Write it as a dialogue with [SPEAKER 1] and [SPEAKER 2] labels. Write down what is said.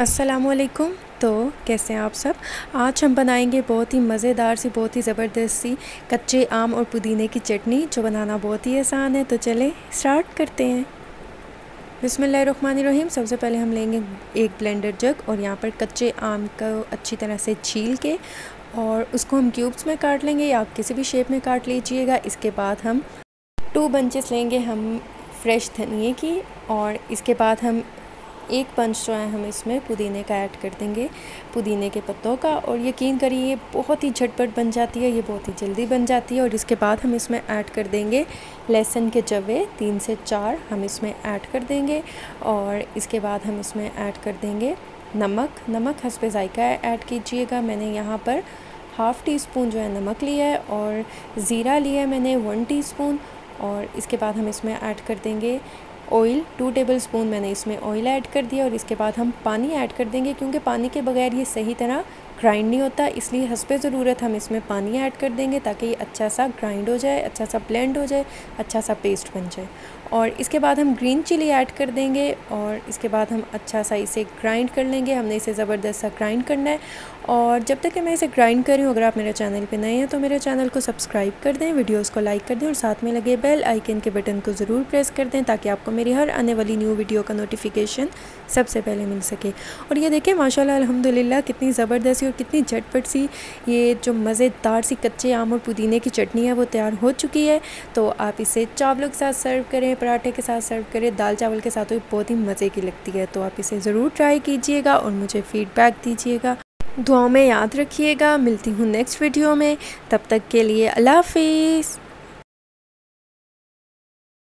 [SPEAKER 1] अस्सलामुअलैकुम। तो कैसे हैं आप सब। आज हम बनाएंगे बहुत ही मज़ेदार सी, बहुत ही ज़बरदस्त सी कच्चे आम और पुदीने की चटनी, जो बनाना बहुत ही आसान है। तो चलें स्टार्ट करते हैं। बिस्मिल्लाहिर्रहमानिर्रहीम। सबसे पहले हम लेंगे एक ब्लेंडर जग और यहाँ पर कच्चे आम को अच्छी तरह से छील के और उसको हम क्यूब्स में काट लेंगे, या आप किसी भी शेप में काट लीजिएगा। इसके बाद हम 2 बंचेस लेंगे हम फ्रेश धनिए की, और इसके बाद हम एक पंच जो है हम इसमें पुदीने का ऐड कर देंगे, पुदीने के पत्तों का। और यकीन करिए ये बहुत ही झटपट बन जाती है, ये बहुत ही जल्दी बन जाती है। और इसके बाद हम इसमें ऐड कर देंगे लहसुन के जवे 3 से 4 हम इसमें ऐड कर देंगे। और इसके बाद हम इसमें ऐड कर देंगे नमक हस्बे ज़ायका ऐड कीजिएगा। मैंने यहाँ पर हाफ़ टी स्पून जो है नमक लिया है, और ज़ीरा लिया है मैंने 1 टीस्पून। और इसके बाद हम इसमें ऐड कर देंगे ऑयल, 2 टेबल स्पून मैंने इसमें ऑयल ऐड कर दिया। और इसके बाद हम पानी ऐड कर देंगे, क्योंकि पानी के बगैर ये सही तरह ग्राइंड नहीं होता, इसलिए हस्बे ज़रूरत हम इसमें पानी ऐड कर देंगे, ताकि ये अच्छा सा ग्राइंड हो जाए, अच्छा सा ब्लेंड हो जाए, अच्छा सा पेस्ट बन जाए। और इसके बाद हम ग्रीन चिली ऐड कर देंगे, और इसके बाद हम अच्छा सा इसे ग्राइंड कर लेंगे। हमने इसे ज़बरदस्त सा ग्राइंड करना है। और जब तक कि मैं इसे ग्राइंड कर रही हूँ, अगर आप मेरे चैनल पे नए हैं तो मेरे चैनल को सब्सक्राइब कर दें, वीडियोस को लाइक कर दें, और साथ में लगे बेल आइकन के बटन को ज़रूर प्रेस कर दें, ताकि आपको मेरी हर आने वाली न्यू वीडियो का नोटिफिकेशन सबसे पहले मिल सके। और ये देखें माशाल्लाह अल्हम्दुलिल्लाह कितनी ज़बरदस्त और कितनी झटपट सी ये जो मज़ेदार सी कच्चे आम और पुदीने की चटनी है वो तैयार हो चुकी है। तो आप इसे चावलों के साथ सर्व करें, पराठे के साथ सर्व करें, दाल चावल के साथ, तो बहुत ही मज़े की लगती है। तो आप इसे ज़रूर ट्राई कीजिएगा और मुझे फ़ीडबैक दीजिएगा। दुआओं में याद रखिएगा। मिलती हूँ नेक्स्ट वीडियो में, तब तक के लिए अल्लाह हाफ़िज़।